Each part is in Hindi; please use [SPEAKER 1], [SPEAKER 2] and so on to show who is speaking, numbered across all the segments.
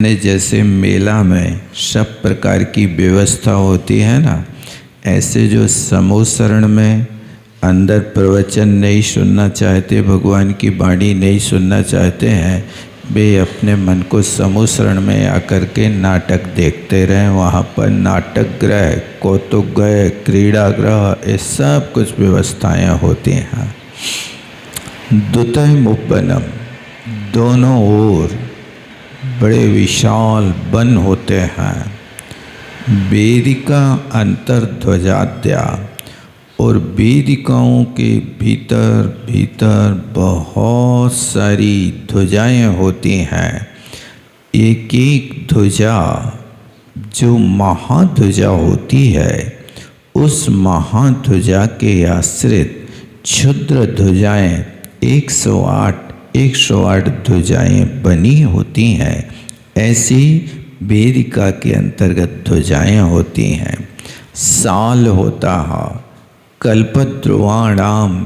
[SPEAKER 1] ने जैसे मेला में सब प्रकार की व्यवस्था होती है ना, ऐसे जो समूह शरण में अंदर प्रवचन नहीं सुनना चाहते, भगवान की वाणी नहीं सुनना चाहते हैं, वे अपने मन को समूह शरण में आकर के नाटक देखते रहें। वहाँ पर नाटक गृह, कौतुक गृह, क्रीड़ा गृह, ये सब कुछ व्यवस्थाएं होती हैं। द्वुतय मुपवनम, दोनों ओर बड़े विशाल वन होते हैं। वेदिका अंतर्ध्वजाद्या, और वेदिकाओं के भीतर भीतर बहुत सारी ध्वजाएं होती हैं। एक एक ध्वजा जो महाध्वजा होती है, उस महाध्वजा के आश्रित क्षुद्र ध्वजाएं 108 ध्वजाएं बनी होती हैं। ऐसी वेदिका के अंतर्गत ध्वजाएं होती हैं। साल होता है, कल्पद्रुवाणाम,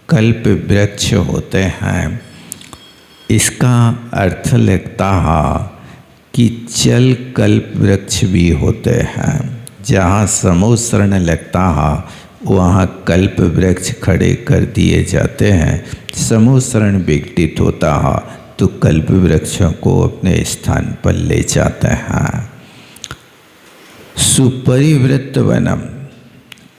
[SPEAKER 1] कल्प वृक्ष होते हैं। इसका अर्थ लगता है कि चल कल्प वृक्ष भी होते हैं। जहाँ समूह शरण लगता है वहाँ कल्प वृक्ष खड़े कर दिए जाते हैं। समूह शरण विघटित होता है तो कल्प वृक्षों को अपने स्थान पर ले जाते हैं। सुपरिवृत्त वनम,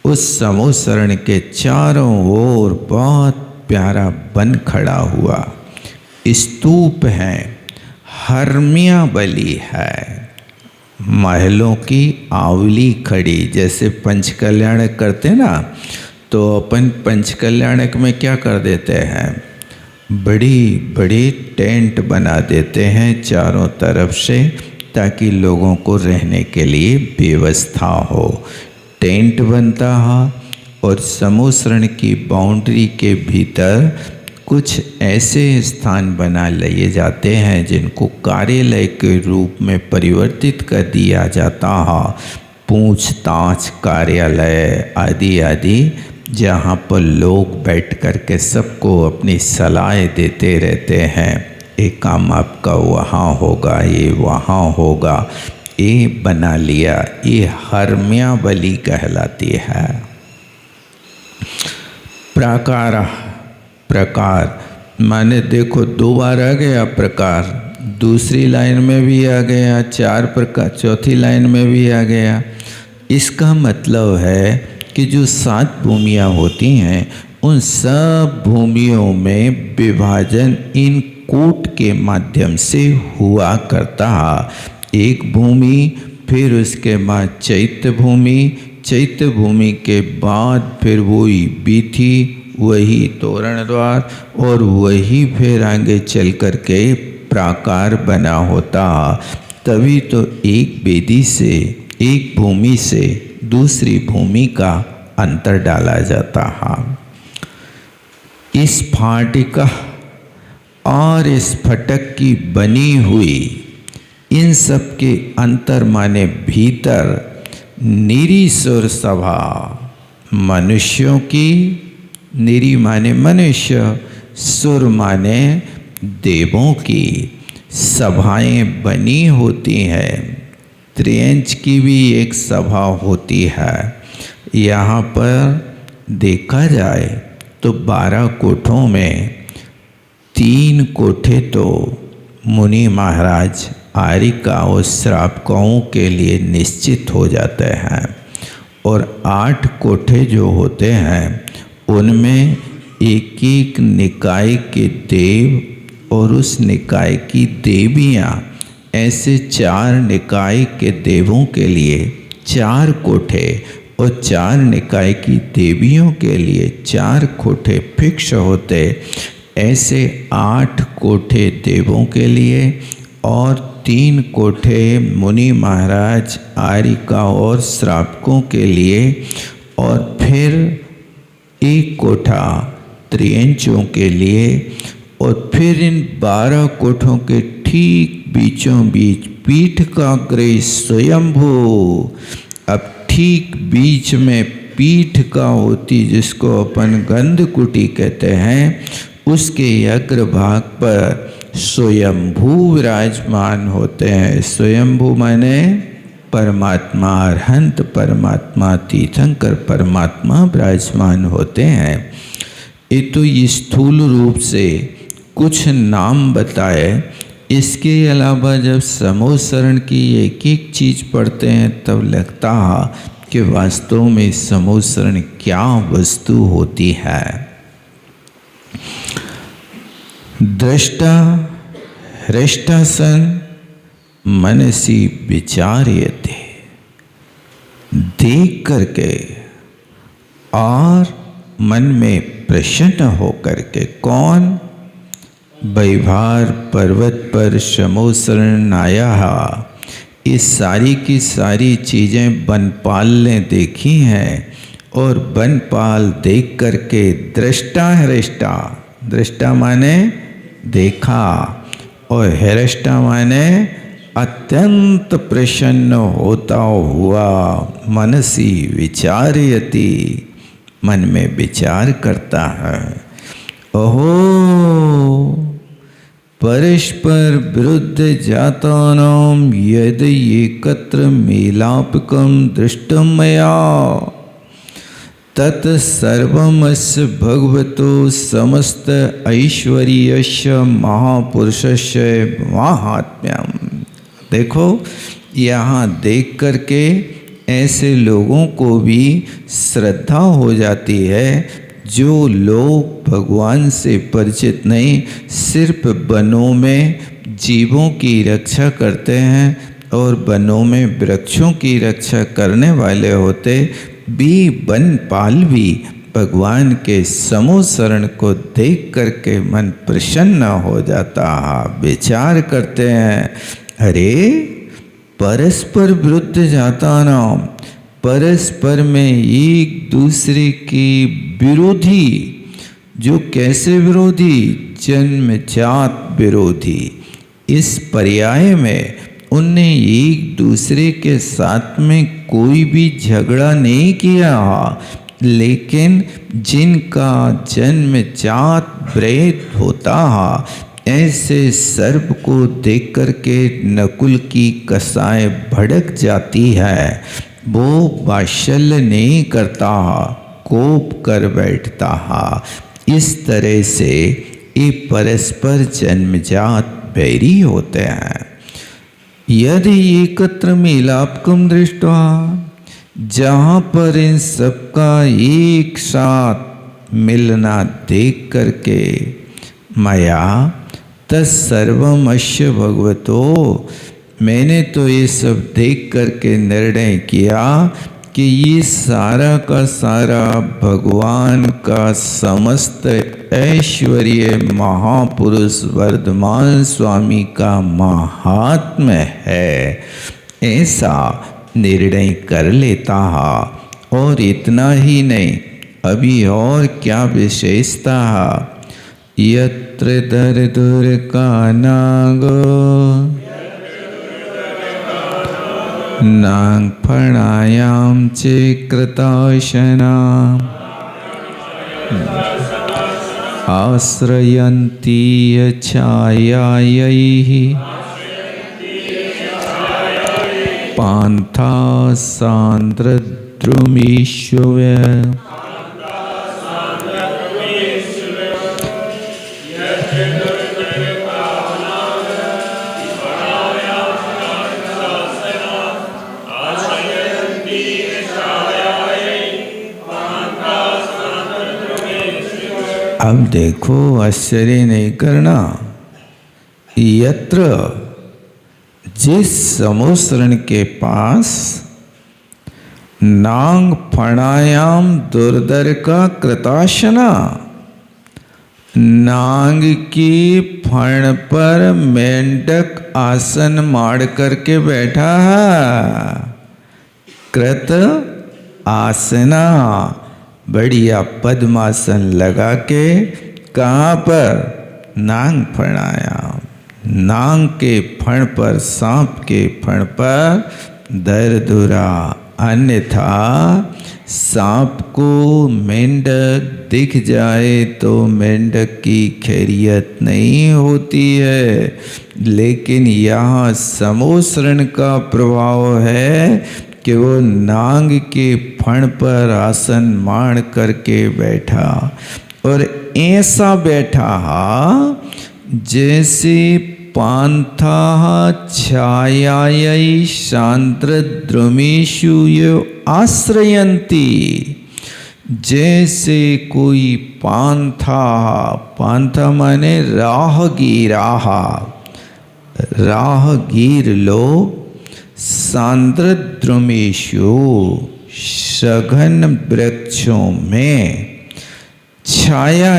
[SPEAKER 1] उस समूह शरण के चारों ओर बहुत प्यारा वन खड़ा हुआ। स्तूप है, हर्म्यावली है, महलों की आवली खड़ी। जैसे पंचकल्याणक करते ना, तो अपन पंचकल्याणक में क्या कर देते हैं, बड़ी बड़ी टेंट बना देते हैं चारों तरफ से, ताकि लोगों को रहने के लिए व्यवस्था हो। टेंट बनता है और समूह शरण की बाउंड्री के भीतर कुछ ऐसे स्थान बना लिए जाते हैं जिनको कार्यालय के रूप में परिवर्तित कर दिया जाता है। पूछताछ कार्यालय आदि आदि, जहाँ पर लोग बैठ कर के सबको अपनी सलाह देते रहते हैं। ये काम आपका वहाँ होगा, ये वहाँ होगा, ये बना लिया। ये हर्म्यावली कहलाती है। प्राकार, प्रकार माने देखो, 2 बार आ गया प्रकार, दूसरी लाइन में भी आ गया, 4 प्रकार, चौथी लाइन में भी आ गया। इसका मतलब है कि जो 7 भूमियाँ होती हैं, उन सब भूमियों में विभाजन इन कूट के माध्यम से हुआ करता है। एक भूमि, फिर उसके बाद चैत्य भूमि, चैत्य भूमि के बाद फिर वही बीथी, वही तोरण द्वार, और वही फिर आगे चल कर के प्राकार बना होता। तभी तो एक वेदी से, एक भूमि से दूसरी भूमि का अंतर डाला जाता है। इस फाटिका और इस फटक की बनी हुई इन सब के अंतर माने भीतर निरीसुर सभा, मनुष्यों की, निरी माने मनुष्य, सुर माने देवों की सभाएं बनी होती हैं। त्रियंच की भी एक सभा होती है। यहाँ पर देखा जाए तो 12 कोठों में 3 कोठे तो मुनि महाराज आरिका और श्रावकों के लिए निश्चित हो जाते हैं, और 8 कोठे जो होते हैं उनमें एक एक निकाय के देव और उस निकाय की देवियाँ, ऐसे 4 निकाय के देवों के लिए 4 कोठे और 4 निकाय की देवियों के लिए 4 कोठे फिक्स होते। ऐसे 8 कोठे देवों के लिए और 3 कोठे मुनि महाराज आरिका और श्रावकों के लिए, और फिर 1 कोठा त्रियंचों के लिए। और फिर इन 12 कोठों के ठीक बीचों बीच पीठ का गृह स्वयंभू। अब ठीक बीच में पीठ का होती, जिसको अपन गंधकुटी कहते हैं, उसके अग्रभाग पर स्वयंभू विराजमान होते हैं। स्वयंभू माने परमात्मा, अरहंत परमात्मा, तीर्थंकर परमात्मा विराजमान होते हैं। ये तो स्थूल रूप से कुछ नाम बताए। इसके अलावा जब समूह शरण की एक एक चीज़ पढ़ते हैं तब लगता है कि वास्तव में समूह शरण क्या वस्तु होती है। दृष्टा हृष्टा सन मनसी विचार्यते, देख करके और मन में प्रसन्न होकर के। कौन? वैभार पर्वत पर समूह शरण आया। ये सारी की सारी चीज़ें बनपाल ने देखी हैं और बनपाल देख करके दृष्टा हृष्टा, दृष्टा माने देखा और हृष्टा माने अत्यंत प्रसन्न होता हुआ मनसी विचार्यति, मन में विचार करता है। ओहो परस्पर विरुद्ध जातानां यदि एकत्र मेलापकं दृष्टं मया तत् सर्वमस्य भगवतो समस्त ऐश्वर्यस्य महापुरुषस्य महात्म्यम। देखो यहाँ देख करके ऐसे लोगों को भी श्रद्धा हो जाती है जो लोग भगवान से परिचित नहीं, सिर्फ वनों में जीवों की रक्षा करते हैं और वनों में वृक्षों की रक्षा करने वाले होते भी। वनपाल भी भगवान के समूह शरण को देख करके मन प्रसन्न हो जाता है, विचार करते हैं। अरे परस्पर विरुद्ध जाता नाम, परस्पर में एक दूसरे की विरोधी, जो कैसे विरोधी? जन्मजात विरोधी। इस पर्याय में उनने एक दूसरे के साथ में कोई भी झगड़ा नहीं किया, लेकिन जिनका जन्मजात वैर होता है ऐसे सर्प को देख करके नकुल की कसाएं भड़क जाती है। वो वात्सल्य नहीं करता, कोप कर बैठता है। इस तरह से ये परस्पर जन्मजात बैरी होते हैं। यदि एकत्र मेलापकम दृष्टवा, जहाँ पर इन सबका एक साथ मिलना देख करके मया तत्सर्वमस्य भगवतो, मैंने तो ये सब देख करके निर्णय किया कि ये सारा का सारा भगवान का समस्त ऐश्वर्य महापुरुष वर्धमान स्वामी का महात्म्य है, ऐसा निर्णय कर लेता है। और इतना ही नहीं, अभी और क्या विशेषता है? यत्र दरदुर का नागो नाग फणायाम चे कृताशना आश्रयन्ती छायायैः पान्था सान्द्रद्रुमीष्वे। अब देखो, आश्चर्य नहीं करना। यत्र, जिस समूह शरण के पास नांग फणायाम दुर्धर का कृताशना, नांग की फण पर मेंढक आसन माड़ करके बैठा है। कृत आसना, बढ़िया पद्मासन लगा के, कहाँ पर? नांग फणायाम, नांग के फण पर, सांप के फण पर दरदुरा अन्यथा सांप को मेंढक दिख जाए तो मेंढक की खैरियत नहीं होती है, लेकिन यहाँ समोसरण का प्रभाव है कि वो नांग के फण पर आसन माण करके बैठा और ऐसा बैठा जैसे पांथा छायायै शांद्रद्रुमेषु आश्रयन्ति। जैसे कोई पांथा माने राहगीर लोग सांद्रद्रुमेषु सघन वृक्षों में छाया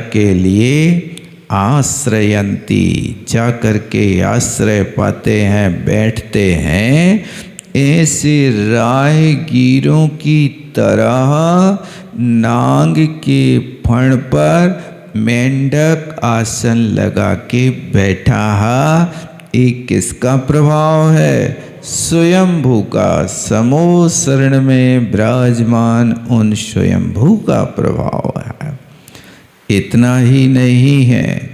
[SPEAKER 1] के लिए आश्रयंती जा करके आश्रय पाते हैं, बैठते हैं। ऐसे राहगीरों की तरह नांग के फण पर मेंढक आसन लगा के बैठा है। एक किसका प्रभाव है? स्वयंभू का, समोसरण में विराजमान उन स्वयंभू का प्रभाव है। इतना ही नहीं है,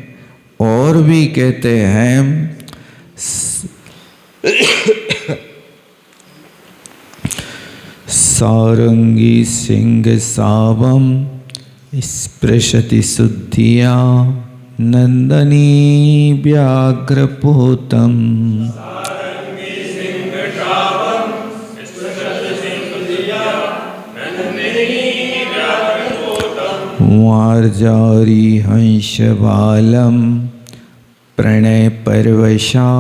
[SPEAKER 1] और भी कहते हैं सारंगी सिंह सावम स्पृशति शुद्धिया नंदनी व्याघ्रपोतम। वार्जारी हंस बालम प्रणय परवशा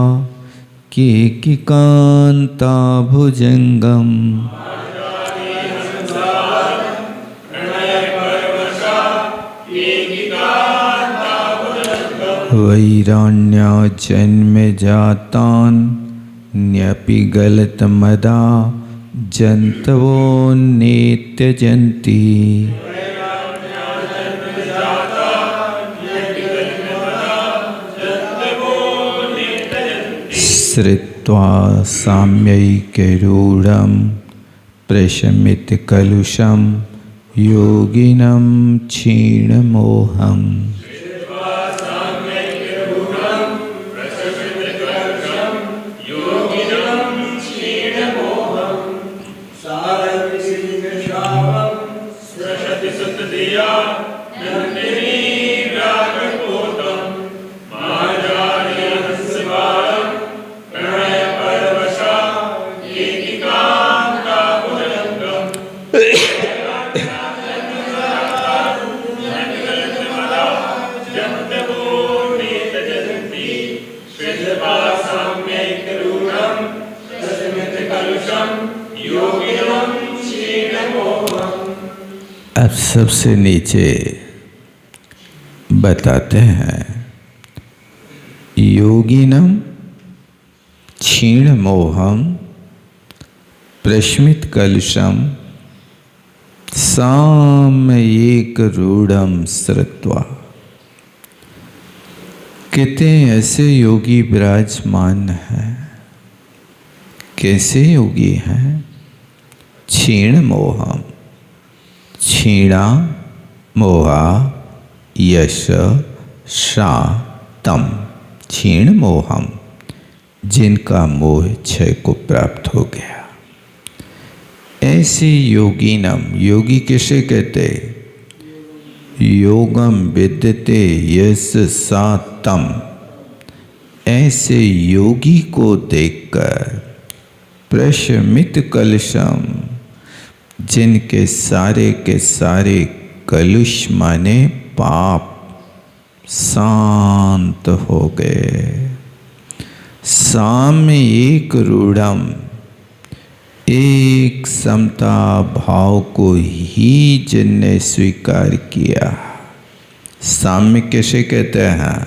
[SPEAKER 1] के कांता भुजंगम। वैराण्य जन्म जातान न्यपि गलत मदा जंतवो नित्य जंती। श्रुत्वा साम्यैकरूढं प्रशमित कलुषं योगिनं क्षीणमोहम्। अब सबसे नीचे बताते हैं योगिनम क्षीण मोहम प्रश्मित कलुषम सामयिक रूढ़म श्रुत्वा। कहते हैं ऐसे योगी विराजमान है। कैसे योगी हैं? क्षीण मोहम, क्षीणा मोहा यश शातम। क्षीण मोहम, जिनका मोह क्षय को प्राप्त हो गया। ऐसे योगिनम, योगी किसे कहते? योगम विद्यते यस सातम। ऐसे योगी को देखकर प्रशमित कलुषम, जिनके सारे के सारे कलुष माने पाप शांत हो गए। साम्य एक रूढ़म, एक समता भाव को ही जिनने स्वीकार किया। साम्य कैसे कहते हैं?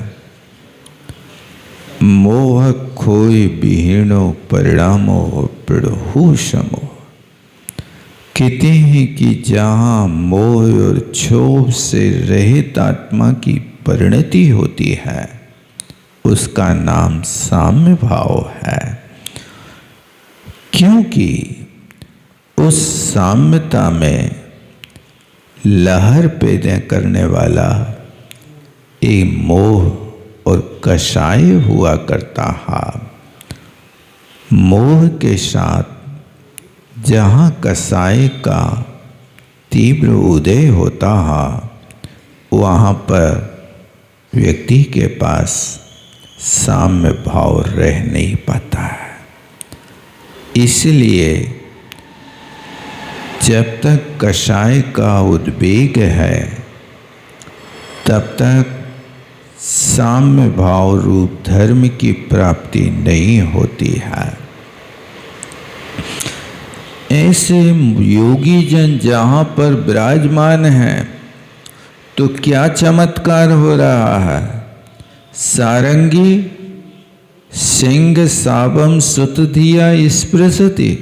[SPEAKER 1] मोह खोय विहीणो परिणामो प्रभु समो। कहते हैं कि जहाँ मोह और क्षोभ से रहित आत्मा की परिणति होती है उसका नाम साम्य भाव है। क्योंकि उस साम्यता में लहर पैदा करने वाला एक मोह और कषाय हुआ करता है। मोह के साथ जहाँ कषाय का तीव्र उदय होता है, वहाँ पर व्यक्ति के पास साम्य भाव रह नहीं पाता है। इसलिए जब तक कषाय का उद्वेग है, तब तक साम्य भाव रूप धर्म की प्राप्ति नहीं होती है। ऐसे योगी जन जहाँ पर विराजमान हैं, तो क्या चमत्कार हो रहा है। सारंगी सिंह सावम सुत धिया स्पृशति,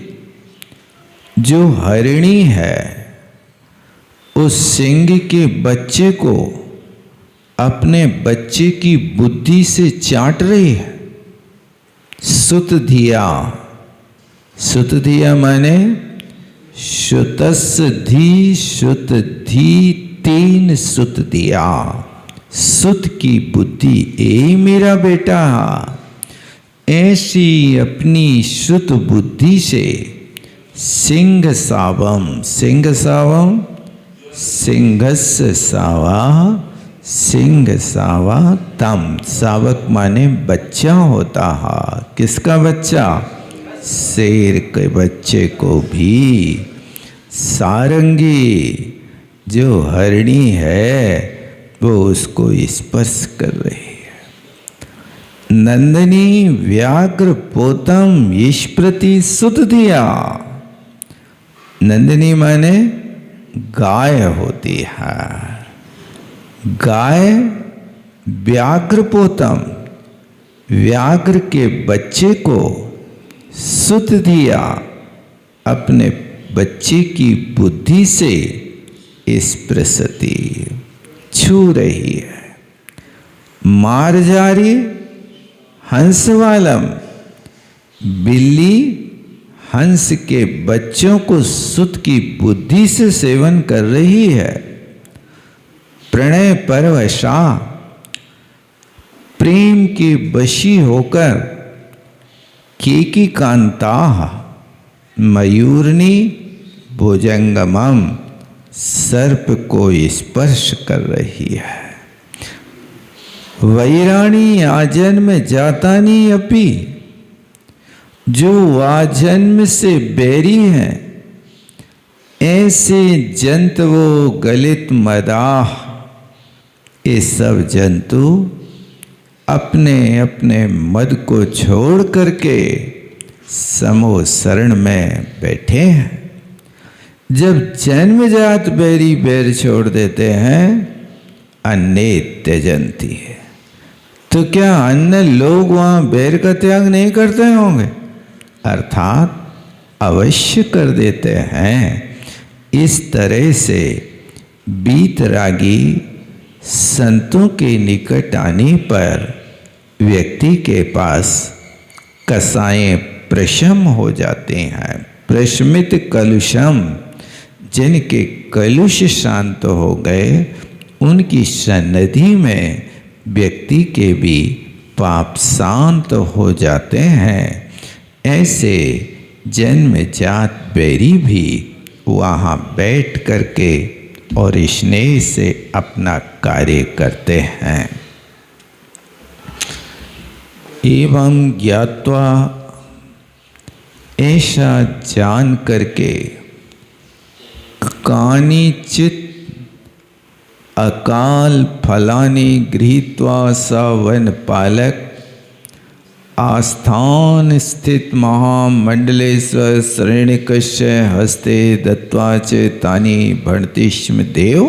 [SPEAKER 1] जो हरिणी है उस सिंह के बच्चे को अपने बच्चे की बुद्धि से चाट रही है। सुत धिया, सुत धिया माने श्रुतस्य धी, श्रुत धी तीन सुत दिया। सुत की बुद्धि, ए मेरा बेटा, ऐसी अपनी श्रुत बुद्धि से सिंह सावम, सिंह सावम सिंहस्य सावा, सिंह सावा तम, सावक माने बच्चा होता है। किसका बच्चा? शेर के बच्चे को भी सारंगी जो हरिणी है वो उसको स्पर्श कर रही है। नंदिनी व्याघ्र पोतम ईश्प्रति सुत दिया। नंदिनी माने गाय होती है। गाय व्याघ्र पोतम, व्याघ्र के बच्चे को सुत दिया, अपने बच्चे की बुद्धि से स्पृशति, छू रही है। मार्जारी हंसवालम, बिल्ली हंस के बच्चों को सुत की बुद्धि से सेवन कर रही है। प्रणय परवशा, प्रेम की वशी होकर केकी कांता मयूरनी भुजंगमम, सर्प को स्पर्श कर रही है। वैराणी आजन्म जातानी अपी, जो आजन्म से बैरी हैं, ऐसे जंतुओ गलित मदाह, ये सब जंतु अपने अपने मद को छोड़ करके समूह शरण में बैठे हैं। जब जन्मजात बैरी बैर छोड़ देते हैं, अन्य त्यजंती है, तो क्या अन्य लोग वहाँ बैर का त्याग नहीं करते होंगे? अर्थात अवश्य कर देते हैं। इस तरह से बीतरागी संतों के निकट आने पर व्यक्ति के पास कसाएं प्रशम हो जाते हैं। प्रशमित कलुषम, जिनके कलुष शांत हो गए, उनकी सन्निधि में व्यक्ति के भी पाप शांत हो जाते हैं। ऐसे जन्मजात बैरी भी वहाँ बैठ करके और स्नेह से अपना कार्य करते हैं। एवं ज्ञात्वा, ऐसा जान करके, कानिचित अकाल फलानि गृहीत्वा स वन पालक, आस्थान स्थित महामंडलेश्वर श्रेणिकस्य हस्ते दत्वा च तानि भणतिष्म देव,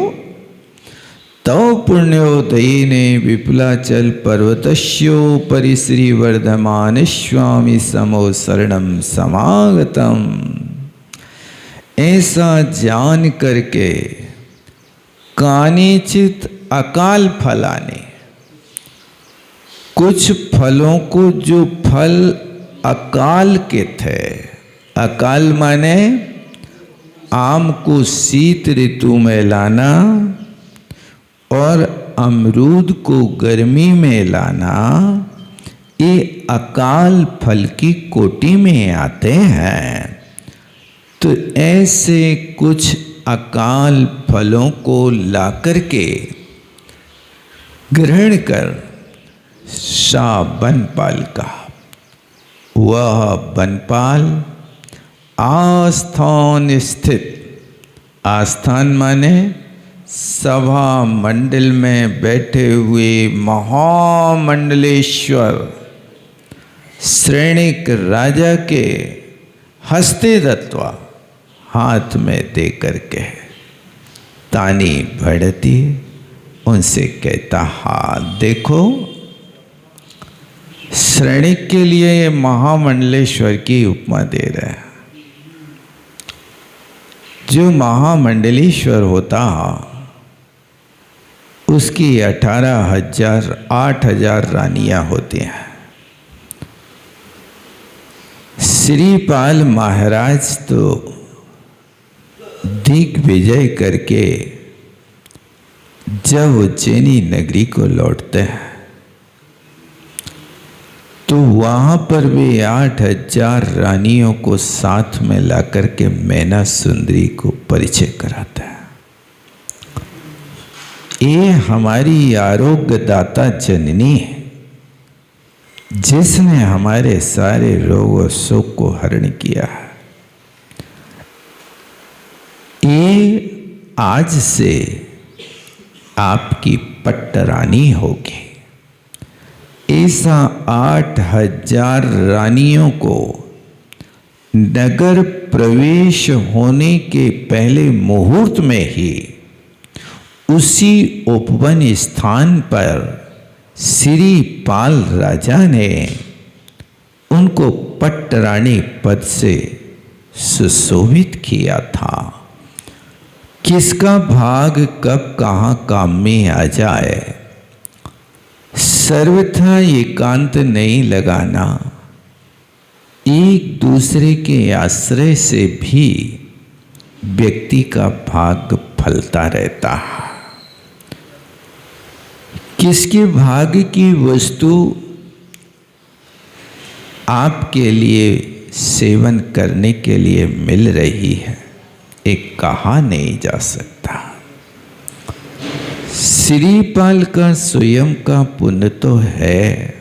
[SPEAKER 1] तव पुण्योदयेने विपुलाचल पर्वतस्योपरि श्री वर्धमान स्वामी समो शरणम समागतम। ऐसा जान करके कानिचित अकाल फलाने, कुछ फलों को जो फल अकाल के थे, अकाल माने आम को शीत ऋतु में लाना और अमरूद को गर्मी में लाना, ये अकाल फल की कोटि में आते हैं। तो ऐसे कुछ अकाल फलों को लाकर के ग्रहण कर शाह बनपाल का, वह बनपाल आस्थान स्थित, आस्थान माने सभा मंडल में बैठे हुए महामंडलेश्वर श्रेणिक राजा के हस्ते दत्वा, हाथ में दे करके तानी बढ़ती, उनसे कहता, हाथ देखो। श्रेणिक के लिए ये महामंडलेश्वर की उपमा दे रहे हैं। जो महामंडलेश्वर होता उसकी 8,000 रानियां होती हैं। श्रीपाल महाराज तो दिग्विजय करके जब उज्जैनी नगरी को लौटते हैं तो वहां पर भी 8,000 रानियों को साथ में लाकर के मैना सुंदरी को परिचय कराता है। ये हमारी आरोग्यदाता जननी है, जिसने हमारे सारे रोग और शोक को हरण किया है। ये आज से आपकी पट्टरानी होगी। ऐसा 8,000 रानियों को नगर प्रवेश होने के पहले मुहूर्त में ही उसी उपवन स्थान पर श्रीपाल राजा ने उनको पट्टरानी पद से सुशोभित किया था। किसका भाग कब कहाँ काम में आ जाए, सर्वथा एकांत नहीं लगाना। एक दूसरे के आश्रय से भी व्यक्ति का भाग फलता रहता है। किसके भाग्य की वस्तु आपके लिए सेवन करने के लिए मिल रही है, एक कहा नहीं जा सकता। श्रीपाल का स्वयं का पुण्य तो है,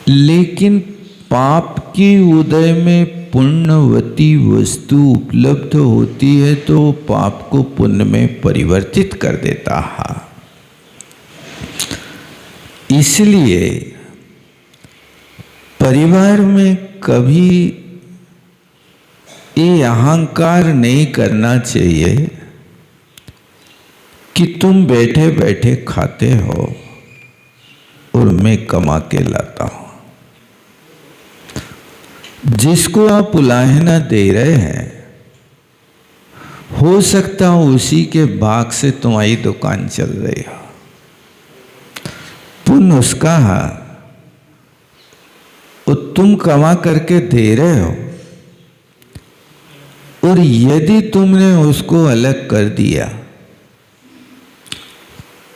[SPEAKER 1] लेकिन पाप की उदय में पुण्यवती वस्तु उपलब्ध होती है तो पाप को पुण्य में परिवर्तित कर देता है। इसलिए परिवार में कभी ये अहंकार नहीं करना चाहिए कि तुम बैठे बैठे खाते हो और मैं कमा के लाता हूं। जिसको आप उलाहना दे रहे हैं, हो सकता हो उसी के भाग से तुम्हारी दुकान चल रही हो। पुण्य उसका है, और तुम कमा करके दे रहे हो। और यदि तुमने उसको अलग कर दिया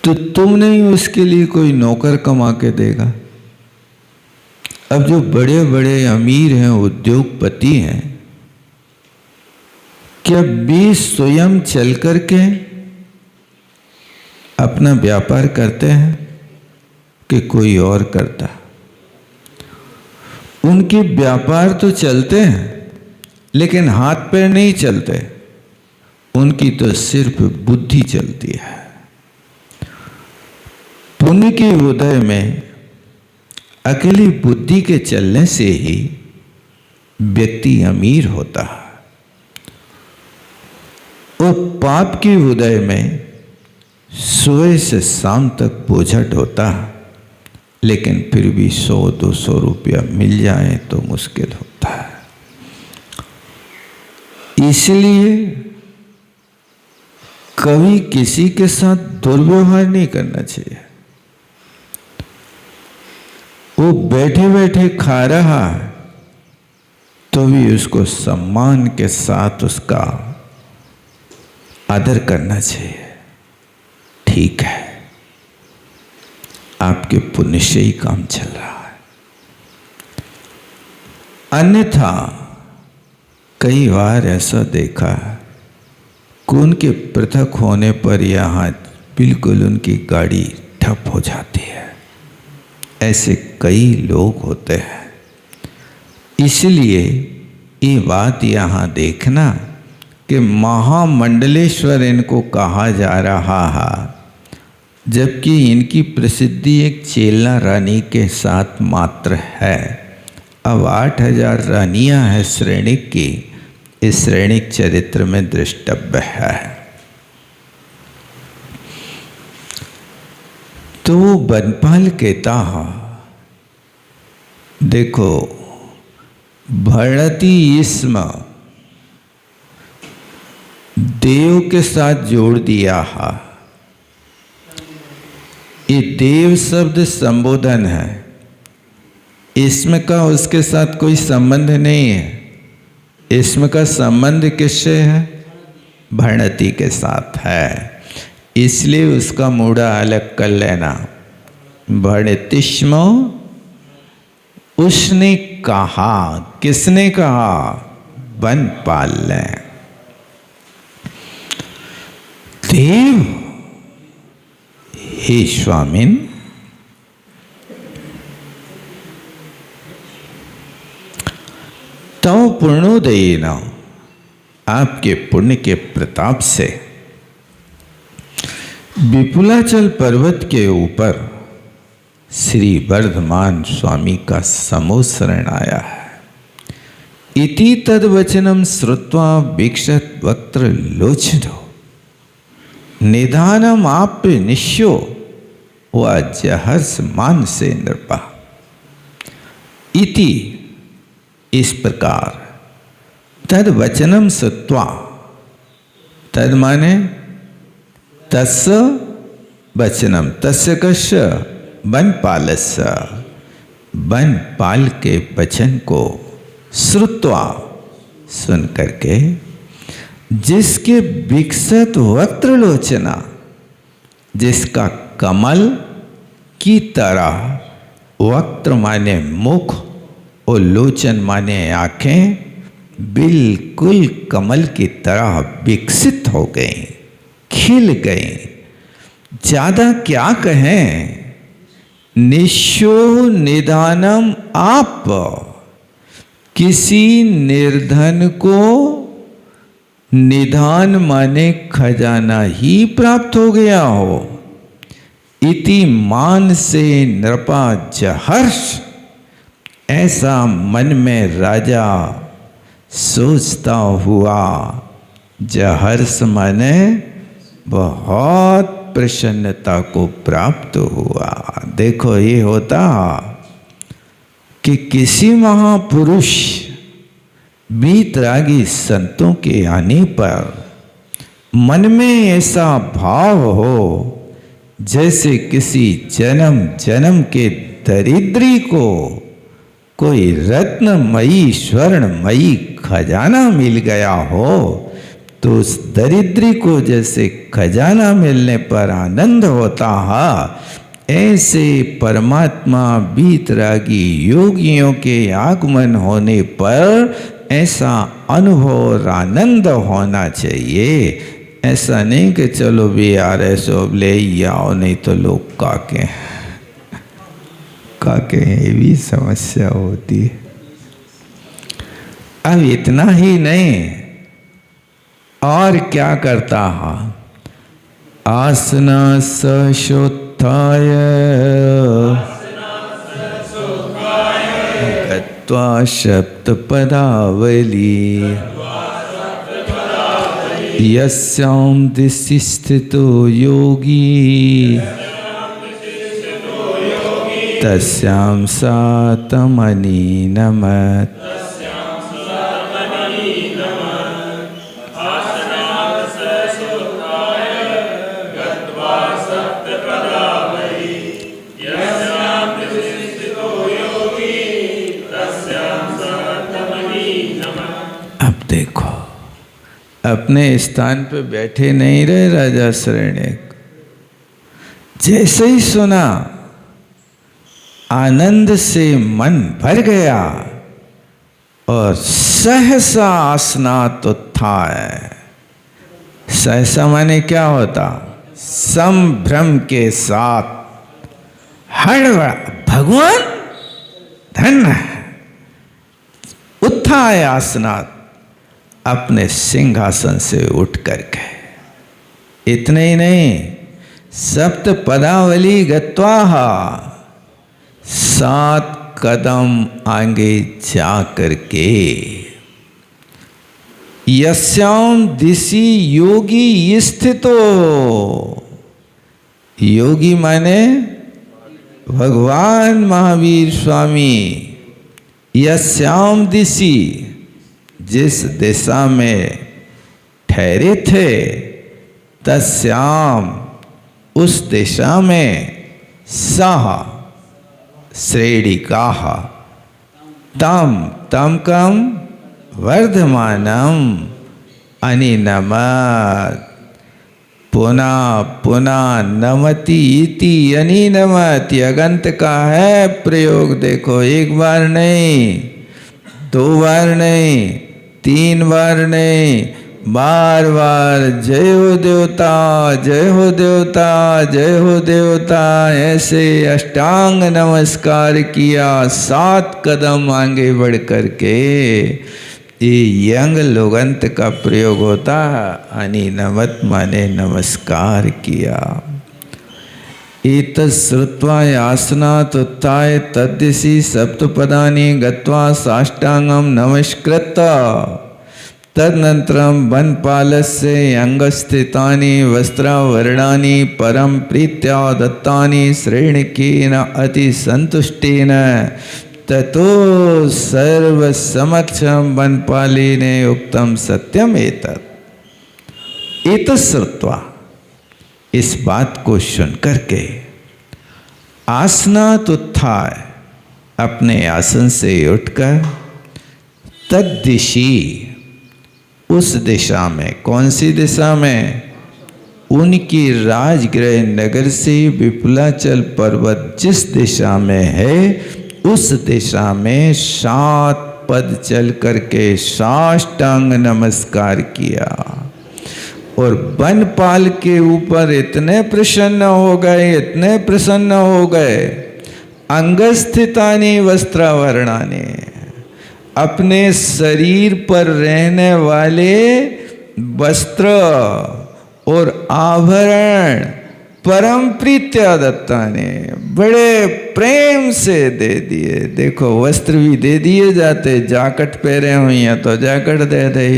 [SPEAKER 1] तो तुम नहीं उसके लिए कोई नौकर कमा के देगा। अब जो बड़े बड़े अमीर हैं, उद्योगपति हैं, क्या वे स्वयं चल करके अपना व्यापार करते हैं कि कोई और करता? उनके व्यापार तो चलते हैं लेकिन हाथ पैर नहीं चलते, उनकी तो सिर्फ बुद्धि चलती है। पुण्य के उदय में अकेली बुद्धि के चलने से ही व्यक्ति अमीर होता है, और पाप के उदय में सुबह से शाम तक बोझट होता है, लेकिन फिर भी 100-200 रुपया मिल जाए तो मुश्किल होता है। इसलिए कभी किसी के साथ दुर्व्यवहार नहीं करना चाहिए। वो बैठे बैठे खा रहा है, तो भी उसको सम्मान के साथ उसका आदर करना चाहिए। ठीक है, आपके पुण्य से ही काम चल रहा है। अन्यथा कई बार ऐसा देखा है कि उनके पृथक होने पर यहाँ बिल्कुल उनकी गाड़ी ठप हो जाती है। ऐसे कई लोग होते हैं। इसलिए ये बात यहाँ देखना कि महामंडलेश्वर इनको कहा जा रहा है, जबकि इनकी प्रसिद्धि एक चेला रानी के साथ मात्र है। अब 8000 रानियां हैं श्रेणिक की, इस श्रेणिक चरित्र में दृष्टव्य है। तो बनपाल कहता है, देखो भरती इसम देव के साथ जोड़ दिया है। ये देव शब्द संबोधन है, इसमें का उसके साथ कोई संबंध नहीं है। इसमें का संबंध किससे है? भणति के साथ है। इसलिए उसका मूड़ा अलग कर लेना। भणतिष्म, उसने कहा, किसने कहा? बनपाल ने। देव, हे स्वामिन, तव पुण्योदयेन, आपके पुण्य के प्रताप से विपुलाचल पर्वत के ऊपर श्री वर्धमान स्वामी का समोसरण आया है। इति तद्वचनम श्रुत्वा वीक्षत वक्त्र लोचनो निधानम आप्य निश्यो व जहर्ष मान से नृपा। इति, इस प्रकार, तद वचनम श्रुत्वा, तद माने तस्य वचनम, तस्य कस्य? बनपालस्य, बनपाल के वचन को श्रुत्वा, सुन करके, जिसके विकसित वक्त्रलोचना, जिसका कमल की तरह, वक्त्र माने मुख और लोचन माने आंखें, बिल्कुल कमल की तरह विकसित हो गई, खिल गई। ज्यादा क्या कहें? निशो निदानम आप, किसी निर्धन को निधान माने खजाना ही प्राप्त हो गया हो। इति मान से नृपा जहर्ष, ऐसा मन में राजा सोचता हुआ, जहर्ष माने बहुत प्रसन्नता को प्राप्त हुआ। देखो ये होता कि किसी महापुरुष वीतरागी संतों के आने पर मन में ऐसा भाव हो जैसे किसी जन्म जन्म के दरिद्री को कोई रत्नमयी स्वर्णमयी खजाना मिल गया हो, तो उस दरिद्री को जैसे खजाना मिलने पर आनंद होता है, ऐसे परमात्मा वीतरागी योगियों के आगमन होने पर ऐसा अनुभव और आनंद होना चाहिए। ऐसा नहीं कि चलो भी यार ऐसो ले आओ, नहीं तो लोग काके ये भी समस्या होती है। अब इतना ही नहीं, और क्या करता है? आसना सशोत्थाय गत्वा सप्तपदावली यस्यां दिशि स्थितो योगी तस्यां सा तमनि नमत्। देखो, अपने स्थान पे बैठे नहीं रहे राजा शरण्यक। जैसे ही सुना आनंद से मन भर गया और सहसा आसनात उत्थाय। सहसा माने क्या होता? संभ्रम के साथ, हड़बड़, भगवान धन्य उत्थाय आसनात, अपने सिंहासन से उठ कर गए। इतने ही नहीं, सप्त पदावली गत्वाहा, 7 कदम आगे जा करके यस्याम दिशि योगी स्थितो। योगी माने भगवान महावीर स्वामी। यस्याम दिशि, जिस दिशा में ठहरे थे, तस्याम, उस दिशा में, सह, श्रेणिकाः, तम, तम कम, वर्धमानम, अनिनमत, पुनः पुनः नमति इति अनिनमत। अगंत का है प्रयोग। देखो, एक बार नहीं, 2 बार नहीं, 3 बार नहीं, बार बार जय हो देवता, जय हो देवता, जय हो देवता, ऐसे अष्टांग नमस्कार किया। 7 कदम आगे बढ़ करके ये यंग लोगंत का प्रयोग होता है। अनिनमत माने नमस्कार किया। एतत् श्रुत्वा आसनात् उत्थाय तद्दिशि सप्तपदानि गत्वा साष्टांगं नमस्कृत्य तदनन्तरं वनपालस्य अंगस्थितानि वस्त्रावरणानि परम प्रीत्या दत्तानि श्रेणिकेन अतिसंतुष्टेन ततो सर्वसमक्षं वनपालेन उक्तं सत्यम एतत्। एतत् श्रुत्वा, इस बात को सुन करके, आसनात् उत्थाय, अपने आसन से उठकर, तद्दिशि, उस दिशा में, कौन सी दिशा में? उनकी राजगृह नगर से विपुलाचल पर्वत जिस दिशा में है, उस दिशा में 7 पद चल करके साष्टांग नमस्कार किया। और वनपाल के ऊपर इतने प्रसन्न हो गए, इतने प्रसन्न हो गए। अंगस्थितानि वस्त्रावरणानि, अपने शरीर पर रहने वाले वस्त्र और आभरण परम प्रीत्या दत्तानि, बड़े प्रेम से दे दिए। देखो, वस्त्र भी दे दिए जाते, जाकट पहरे हुई हैं तो जाकट दे दे।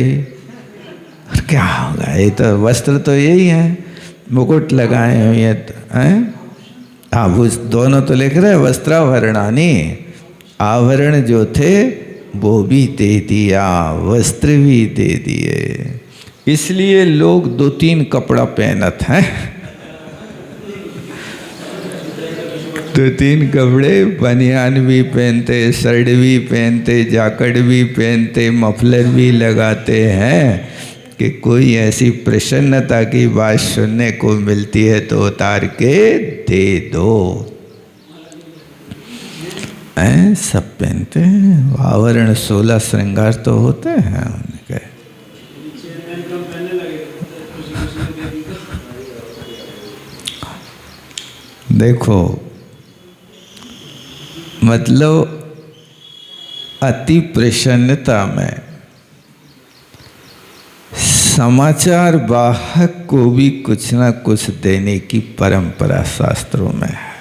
[SPEAKER 1] और क्या होगा, ये तो वस्त्र तो यही है, मुकुट लगाए हुए हैं। आभूष दोनों तो लिख रहे, वस्त्राभरणानि, आभरण जो थे वो भी दे दिया, वस्त्र भी दे दिए। इसलिए लोग 2-3 कपड़ा पहनत हैं। 2-3 कपड़े, बनियान भी पहनते, शर्ट भी पहनते, जैकेट भी पहनते, मफलर भी लगाते हैं कि कोई ऐसी प्रसन्नता की बात सुनने को मिलती है तो उतार के दे दो। सब पहनते हैं, आवरण 16 श्रृंगार तो होते हैं उनके। देखो, मतलब अति प्रसन्नता में समाचार वाहक को भी कुछ ना कुछ देने की परंपरा शास्त्रों में है।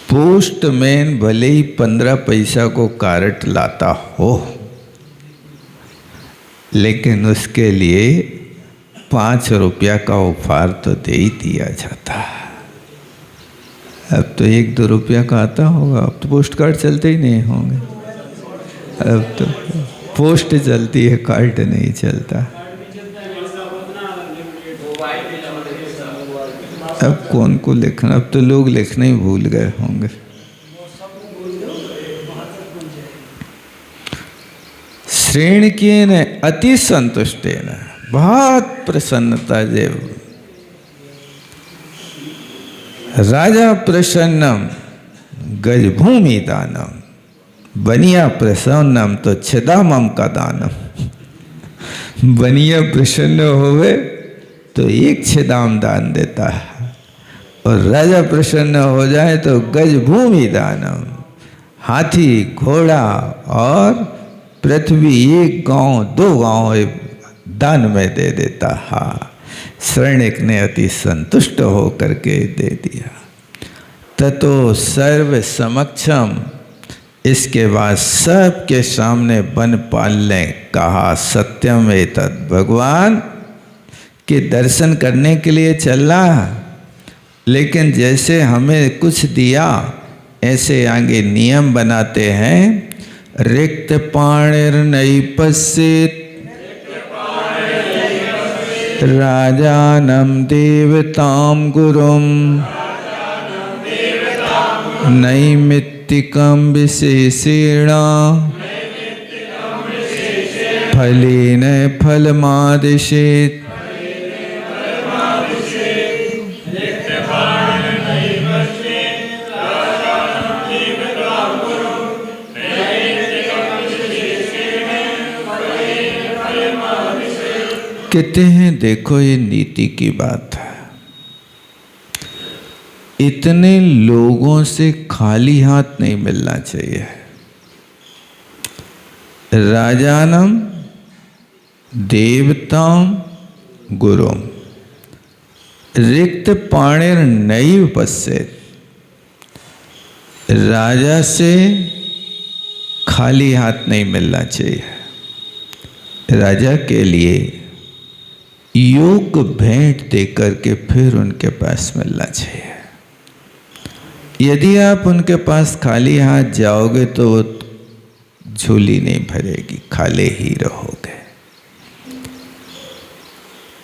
[SPEAKER 1] पोस्टमैन भले ही 15 पैसा को कार्ड लाता हो, लेकिन उसके लिए 5 रुपया का उपहार तो दे ही दिया जाता है। अब तो 1-2 रुपया का आता होगा, अब तो पोस्ट कार्ड चलते ही नहीं होंगे। अब तो पोस्ट चलती है, कार्ड नहीं चलता। अब कौन को लिखना, अब तो लोग लिखना ही भूल गए होंगे। श्रेणिकेन अति संतुष्टेन, बहुत प्रसन्नता से राजा प्रसन्नम गजभूमि दानम, बनिया प्रसन्नम तो छदामम का दानम। बनिया प्रसन्न होवे तो एक छदाम दान देता है, और राजा प्रसन्न हो जाए तो गजभूमि दानम, हाथी घोड़ा और पृथ्वी, एक गांव 2 गांव दान में दे देता है। श्रेणिक ने अति संतुष्ट होकर के दे दिया। ततो सर्व समक्षम, इसके बाद सबके सामने वनपाल ने कहा सत्यम एतत्, भगवान के दर्शन करने के लिए चलना, लेकिन जैसे हमें कुछ दिया ऐसे आगे नियम बनाते हैं। रिक्त पाणिर्नयि पश्येत् राजानं देवतां गुरुं, नैमित्तिकं विशेषेण फलेन फलमादिशेत्। कहते हैं देखो ये नीति की बात है, इतने लोगों से खाली हाथ नहीं मिलना चाहिए। राजानम देवताम गुरुम रिक्त पाणिर नैव पश्येत्, राजा से खाली हाथ नहीं मिलना चाहिए। राजा के लिए योग भेंट देकर के फिर उनके पास मिलना चाहिए। यदि आप उनके पास खाली हाथ जाओगे तो वो झोली नहीं भरेगी, खाली ही रहोगे।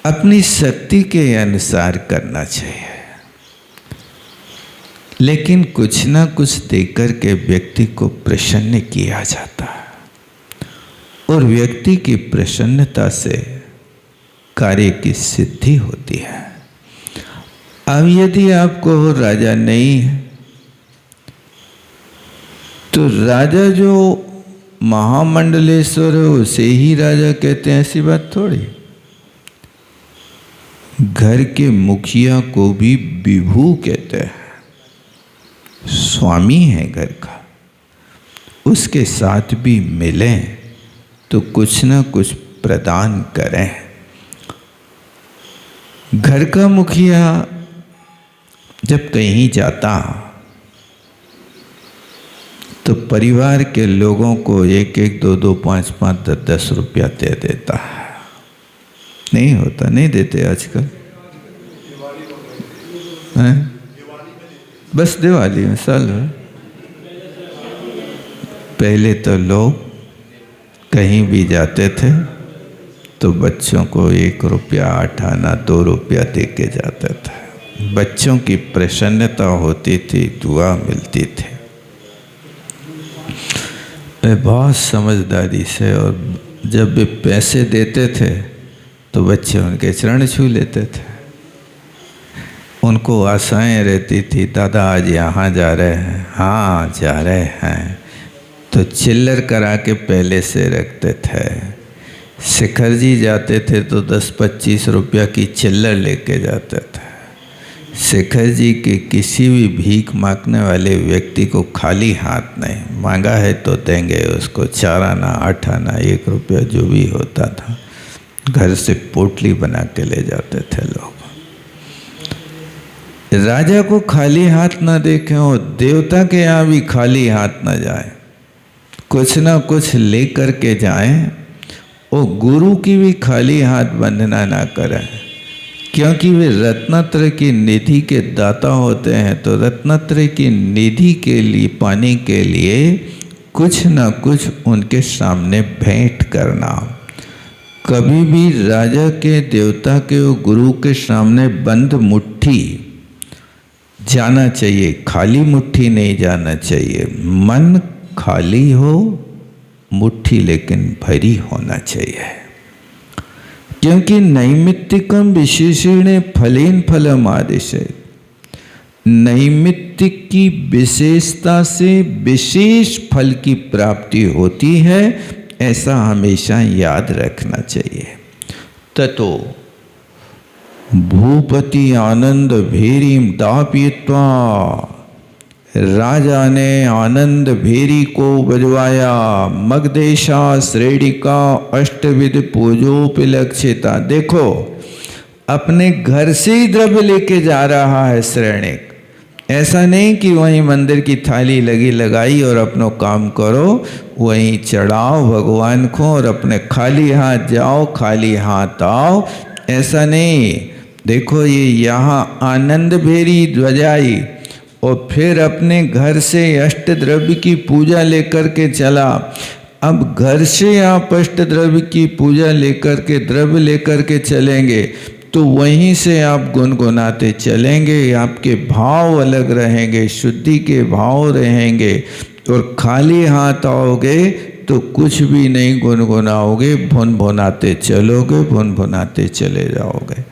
[SPEAKER 1] अपनी शक्ति के अनुसार करना चाहिए, लेकिन कुछ ना कुछ देकर के व्यक्ति को प्रसन्न किया जाता है, और व्यक्ति की प्रसन्नता से कार्य की सिद्धि होती है। अब यदि आपको राजा नहीं है तो राजा जो महामंडलेश्वर है उसे ही राजा कहते हैं, ऐसी बात थोड़ी। घर के मुखिया को भी विभू कहते हैं, स्वामी है घर का, उसके साथ भी मिलें तो कुछ ना कुछ प्रदान करें। घर का मुखिया जब कहीं जाता तो परिवार के लोगों को 1-1, 2-2, 5-5, 10-10 रुपया दे देता है। नहीं होता, नहीं देते आजकल हैं? बस दिवाली में साल भर। पहले तो लोग कहीं भी जाते थे तो बच्चों को 1 रुपया, 8 आना, 2 रुपया दे के जाता था। बच्चों की प्रसन्नता होती थी, दुआ मिलती थी। वे बहुत समझदारी से, और जब वे पैसे देते थे तो बच्चे उनके चरण छू लेते थे। उनको आशाएं रहती थी, दादा आज यहाँ जा रहे हैं, हाँ जा रहे हैं, तो चिल्लर करा के पहले से रखते थे। शिखर जी जाते थे तो 10-25 रुपया की चिल्लर लेके जाते थे। शिखर जी के किसी भी भीख मांगने वाले व्यक्ति को खाली हाथ नहीं, मांगा है तो देंगे उसको 4 आना, 8 आना, 1 रुपया जो भी होता था, घर से पोटली बना के ले जाते थे लोग। राजा को खाली हाथ ना देखें और देवता के यहाँ भी खाली हाथ ना जाए, कुछ ना कुछ ले कर के जाएं। और गुरु की भी खाली हाथ बंधना ना करें, क्योंकि वे रत्नत्रय की निधि के दाता होते हैं। तो रत्नत्रय की निधि के लिए पाने के लिए कुछ ना कुछ उनके सामने भेंट करना। कभी भी राजा के, देवता के और गुरु के सामने बंद मुट्ठी जाना चाहिए, खाली मुट्ठी नहीं जाना चाहिए। मन खाली हो मुट्ठी लेकिन भरी होना चाहिए। क्योंकि नैमित्तिकम विशेषेण फलेन फलम आदेशे, नैमित्तिक की विशेषता से विशेष फल की प्राप्ति होती है, ऐसा हमेशा याद रखना चाहिए। ततो भूपति आनंद भेरीम दापयित्वा, राजा ने आनंद भेरी को बजवाया। मगदेशा श्रेणिका अष्टविध पूजोपलक्षिता। देखो अपने घर से ही द्रव्य लेके जा रहा है श्रेणिक, ऐसा नहीं कि वहीं मंदिर की थाली लगी लगाई और अपनो काम करो, वहीं चढ़ाओ भगवान को और अपने खाली हाथ जाओ खाली हाथ आओ, ऐसा नहीं। देखो ये यहाँ आनंद भेरी ध्वजाई और फिर अपने घर से अष्ट द्रव्य की पूजा लेकर के चला। अब घर से आप अष्ट द्रव्य की पूजा लेकर के द्रव्य लेकर के चलेंगे तो वहीं से आप गुनगुनाते चलेंगे, आपके भाव अलग रहेंगे, शुद्धि के भाव रहेंगे। और खाली हाथ आओगे तो कुछ भी नहीं गुनगुनाओगे, भुन भुनाते चलोगे, भुन भुनाते चले जाओगे।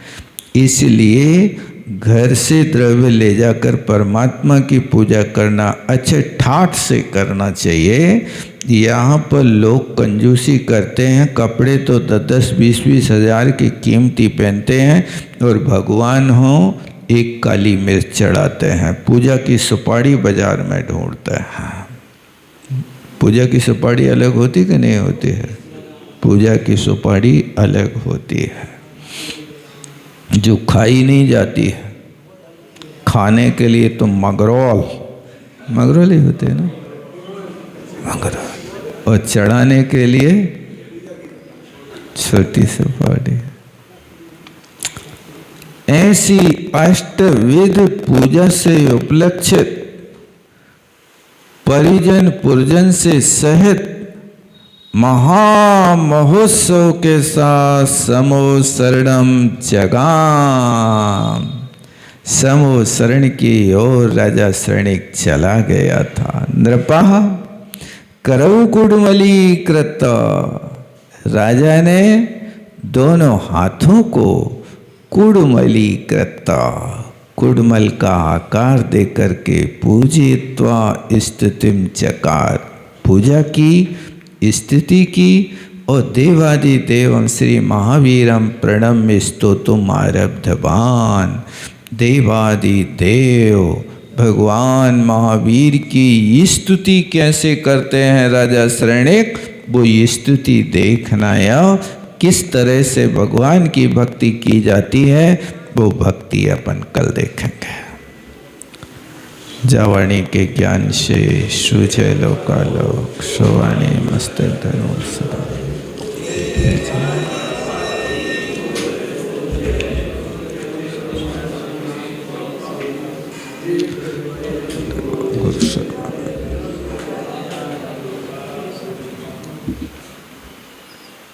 [SPEAKER 1] इसलिए घर से द्रव्य ले जाकर परमात्मा की पूजा करना अच्छे ठाठ से करना चाहिए। यहाँ पर लोग कंजूसी करते हैं, कपड़े तो 10-20 हज़ार की कीमती पहनते हैं और भगवान हो एक काली मिर्च चढ़ाते हैं। पूजा की सुपारी बाजार में ढूंढते हैं। पूजा की सुपारी अलग होती कि नहीं होती है? पूजा की सुपारी अलग होती है जो खाई नहीं जाती है। खाने के लिए तो मगरोल ही होते हैं ना, मगरोल। और चढ़ाने के लिए छोटी सुपारी। ऐसी अष्टविध पूजा से उपलक्षित परिजन पुरजन से सहित महामहोत्सव के साथ समो शरणम जगाम, समो शरण की ओर राजा श्रेणिक चला गया था। नृपा करऊ कुडमली कृत, राजा ने दोनों हाथों को कुडमली कृत, कुडमल का आकार देकर के पूजित्वा स्तुतिम चकार, पूजा की, स्थिति की और देवादि देवम श्री महावीरम प्रणम्य स्तोतुम आरब्धवान। देवादि देव भगवान महावीर की स्तुति कैसे करते हैं राजा श्रेणिक, वो स्तुति देखना या किस तरह से भगवान की भक्ति की जाती है, वो भक्ति अपन कल देखेंगे। जावाणी के ज्ञान से सूझे लोकालोक, सोवाणी मस्त धर्म सदा।